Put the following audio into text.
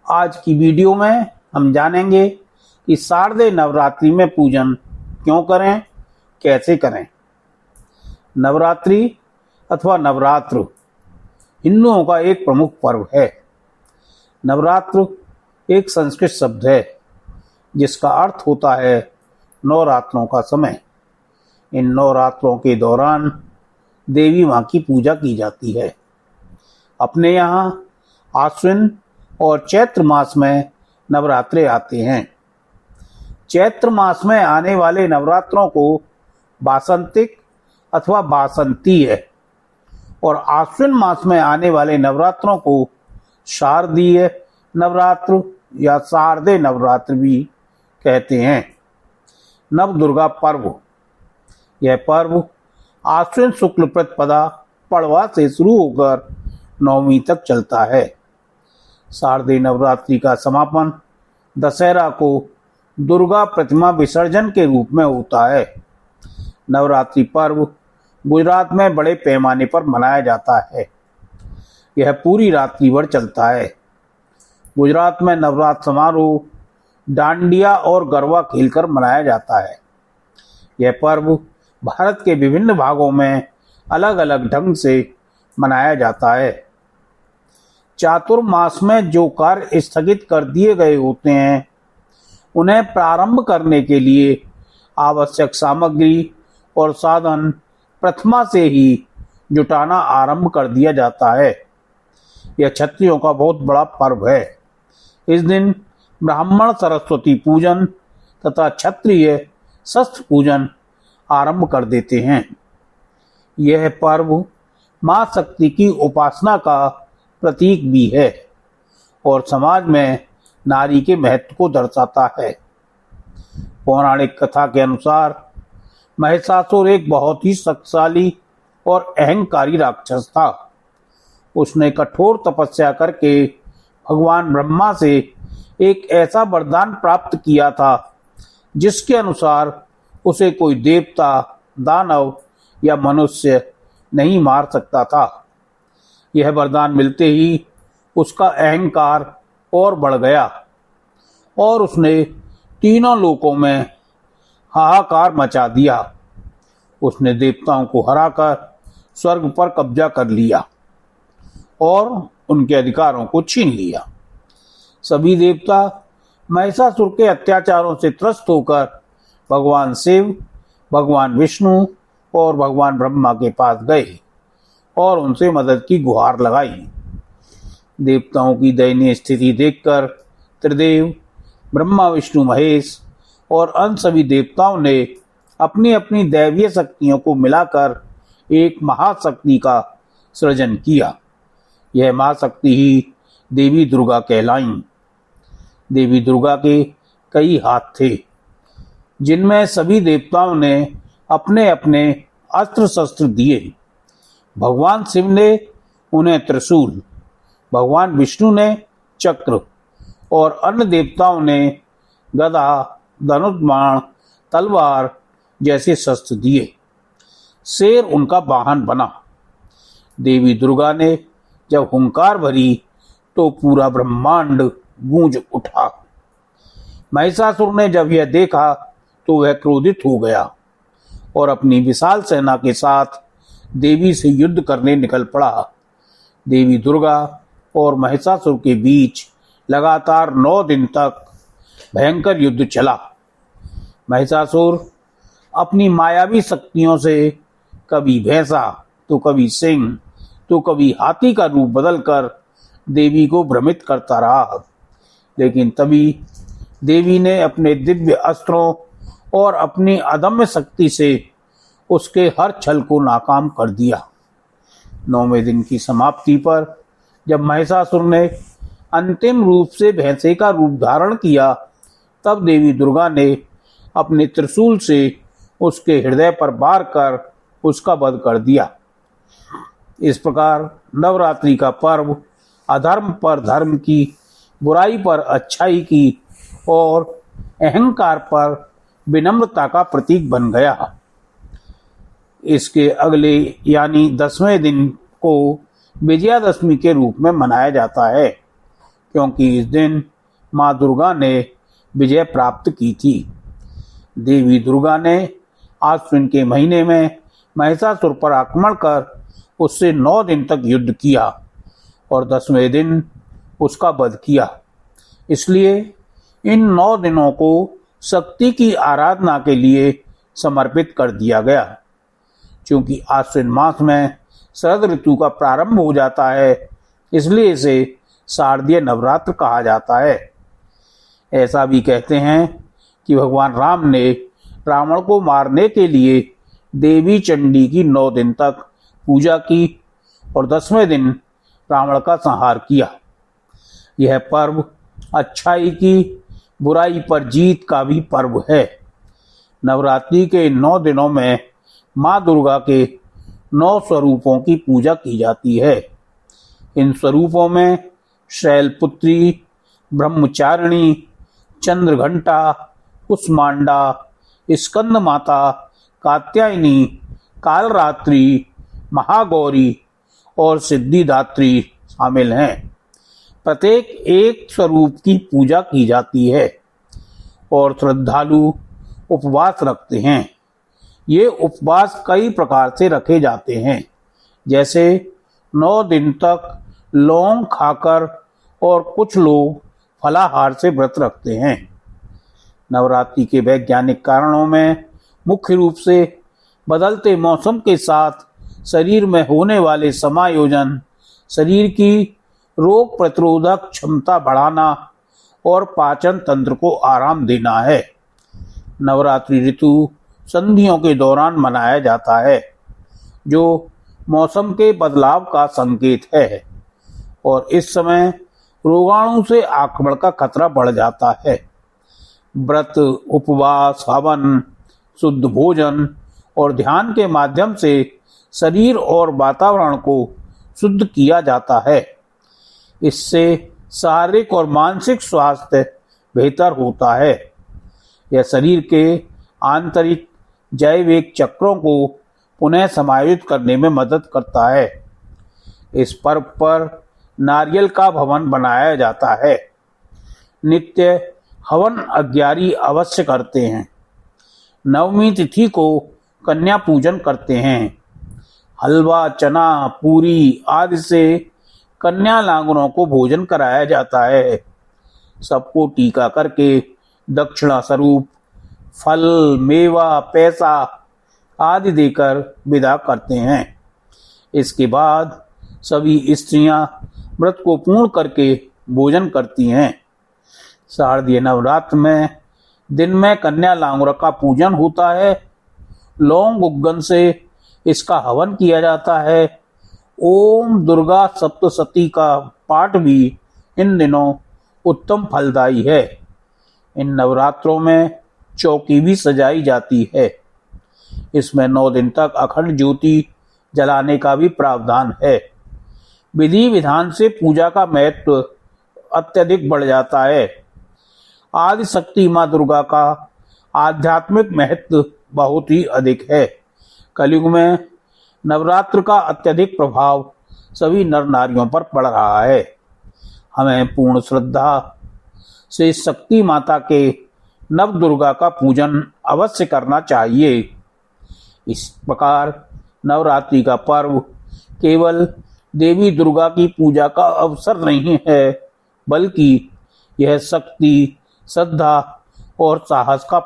आज की वीडियो में हम जानेंगे कि शारदीय नवरात्रि में पूजन क्यों करें, कैसे करें। नवरात्रि अथवा नवरात्र हिंदुओं का एक प्रमुख पर्व है। नवरात्र एक संस्कृत शब्द है जिसका अर्थ होता है नवरात्रों का समय। इन नवरात्रों के दौरान देवी माँ की पूजा की जाती है। अपने यहाँ आश्विन और चैत्र मास में नवरात्रे आते हैं। चैत्र मास में आने वाले नवरात्रों को वासंतिक अथवा वासंतीय और आश्विन मास में आने वाले नवरात्रों को शारदीय नवरात्र या शारदीय नवरात्र भी कहते हैं। नव दुर्गा पर्व, यह पर्व आश्विन शुक्ल प्रतिपदा पड़वा से शुरू होकर नवमी तक चलता है। शारदीय नवरात्रि का समापन दशहरा को दुर्गा प्रतिमा विसर्जन के रूप में होता है। नवरात्रि पर्व गुजरात में बड़े पैमाने पर मनाया जाता है। यह पूरी रात्रि भर चलता है। गुजरात में नवरात्र समारोह डांडिया और गरबा खेलकर मनाया जाता है। यह पर्व भारत के विभिन्न भागों में अलग अलग ढंग से मनाया जाता है। चातुर्मास में जो कार्य स्थगित कर दिए गए होते हैं उन्हें प्रारंभ करने के लिए आवश्यक सामग्री और साधन प्रथमा से ही जुटाना आरंभ कर दिया जाता है। यह क्षत्रियों का बहुत बड़ा पर्व है। इस दिन ब्राह्मण सरस्वती पूजन तथा क्षत्रिय शस्त्र पूजन आरंभ कर देते हैं। यह पर्व मां शक्ति की उपासना का प्रतीक भी है और समाज में नारी के महत्व को दर्शाता है। पौराणिक कथा के अनुसार महिषासुर एक बहुत ही शक्तिशाली और अहंकारी राक्षस था। उसने कठोर तपस्या करके भगवान ब्रह्मा से एक ऐसा वरदान प्राप्त किया था जिसके अनुसार उसे कोई देवता, दानव या मनुष्य नहीं मार सकता था। यह वरदान मिलते ही उसका अहंकार और बढ़ गया और उसने तीनों लोकों में हाहाकार मचा दिया। उसने देवताओं को हराकर स्वर्ग पर कब्जा कर लिया और उनके अधिकारों को छीन लिया। सभी देवता महिषासुर के अत्याचारों से त्रस्त होकर भगवान शिव, भगवान विष्णु और भगवान ब्रह्मा के पास गए और उनसे मदद की गुहार लगाई। देवताओं की दयनीय स्थिति देखकर त्रिदेव, ब्रह्मा, विष्णु, महेश और अन्य सभी देवताओं ने अपनी अपनी दैवीय शक्तियों को मिलाकर एक महाशक्ति का सृजन किया। यह महाशक्ति ही देवी दुर्गा कहलाईं। देवी दुर्गा के कई हाथ थे जिनमें सभी देवताओं ने अपने अपने अस्त्र शस्त्र दिए। भगवान शिव ने उन्हें त्रिशूल, भगवान विष्णु ने चक्र और अन्य देवताओं ने गदा, धनुष बाण, तलवार जैसे शस्त्र दिए। शेर उनका वाहन बना। देवी दुर्गा ने जब हुंकार भरी तो पूरा ब्रह्मांड गूंज उठा। महिषासुर ने जब यह देखा तो वह क्रोधित हो गया और अपनी विशाल सेना के साथ देवी से युद्ध करने निकल पड़ा। देवी दुर्गा और महिषासुर के बीच लगातार 9 दिन तक भयंकर युद्ध चला। महिषासुर अपनी मायावी शक्तियों से कभी भैंसा तो कभी सिंह तो कभी हाथी का रूप बदलकर देवी को भ्रमित करता रहा। लेकिन तभी देवी ने अपने दिव्य अस्त्रों और अपनी अदम्य शक्ति से उसके हर छल को नाकाम कर दिया। 9वें दिन की समाप्ति पर जब महिषासुर ने अंतिम रूप से भैंसे का रूप धारण किया तब देवी दुर्गा ने अपने त्रिशूल से उसके हृदय पर वार कर उसका वध कर दिया। इस प्रकार नवरात्रि का पर्व अधर्म पर धर्म की, बुराई पर अच्छाई की और अहंकार पर विनम्रता का प्रतीक बन गया। इसके अगले यानी 10वें दिन को विजयादशमी के रूप में मनाया जाता है। क्योंकि इस दिन माँ दुर्गा ने विजय प्राप्त की थी। देवी दुर्गा ने आश्विन के महीने में महिषासुर पर आक्रमण कर उससे 9 दिन तक युद्ध किया और 10वें दिन उसका वध किया। इसलिए इन 9 दिनों को शक्ति की आराधना के लिए समर्पित कर दिया गया। क्योंकि आश्विन मास में शरद ऋतु का प्रारंभ हो जाता है, इसलिए इसे शारदीय नवरात्र कहा जाता है। ऐसा भी कहते हैं कि भगवान राम ने रावण को मारने के लिए देवी चंडी की 9 दिन तक पूजा की और 10वें दिन रावण का संहार किया। यह पर्व अच्छाई की बुराई पर जीत का भी पर्व है। नवरात्रि के 9 दिनों में माँ दुर्गा के 9 स्वरूपों की पूजा की जाती है। इन स्वरूपों में शैलपुत्री, ब्रह्मचारिणी, चंद्रघंटा, कुष्मांडा, स्कंद माता, कात्यायनी, कालरात्रि, महागौरी और सिद्धिदात्री शामिल हैं। प्रत्येक एक स्वरूप की पूजा की जाती है और श्रद्धालु उपवास रखते हैं। ये उपवास कई प्रकार से रखे जाते हैं, जैसे 9 दिन तक लौंग खाकर और कुछ लोग फलाहार से व्रत रखते हैं। नवरात्रि के वैज्ञानिक कारणों में मुख्य रूप से बदलते मौसम के साथ शरीर में होने वाले समायोजन, शरीर की रोग प्रतिरोधक क्षमता बढ़ाना और पाचन तंत्र को आराम देना है। नवरात्रि ऋतु संधियों के दौरान मनाया जाता है, जो मौसम के बदलाव का संकेत है और इस समय रोगाणु से आक्रमण का खतरा बढ़ जाता है। व्रत, उपवास, हवन, शुद्ध भोजन और ध्यान के माध्यम से शरीर और वातावरण को शुद्ध किया जाता है। इससे शारीरिक और मानसिक स्वास्थ्य बेहतर होता है। यह शरीर के आंतरिक जैविक चक्रों को पुनः समायोजित करने में मदद करता है। इस पर्व पर नारियल का भवन बनाया जाता है। नित्य हवन अग्यारी अवश्य करते हैं। नवमी तिथि को कन्या पूजन करते हैं। हलवा, चना, पूरी आदि से कन्या लांगरों को भोजन कराया जाता है। सबको टीका करके दक्षिणा स्वरूप फल, मेवा, पैसा आदि देकर विदा करते हैं। इसके बाद सभी स्त्रियां व्रत को पूर्ण करके भोजन करती हैं। शारदीय नवरात्र में दिन में कन्या लांगुर का पूजन होता है। लौंग उग्गन से इसका हवन किया जाता है। ओम दुर्गा सप्तशती का पाठ भी इन दिनों उत्तम फलदायी है। इन नवरात्रों में चौकी भी सजाई जाती है। इसमें 9 दिन तक अखंड ज्योति जलाने का भी प्रावधान है। विधि विधान से पूजा का महत्व अत्यधिक बढ़ जाता है। आदि शक्ति माँ दुर्गा का आध्यात्मिक महत्व बहुत ही अधिक है। कलयुग में नवरात्र का अत्यधिक प्रभाव सभी नर नारियों पर पड़ रहा है। हमें पूर्ण श्रद्धा से शक्ति माता के नव दुर्गा का पूजन अवश्य करना चाहिए। इस प्रकार नवरात्रि का पर्व केवल देवी दुर्गा की पूजा का अवसर नहीं है, बल्कि यह शक्ति, श्रद्धा और साहस का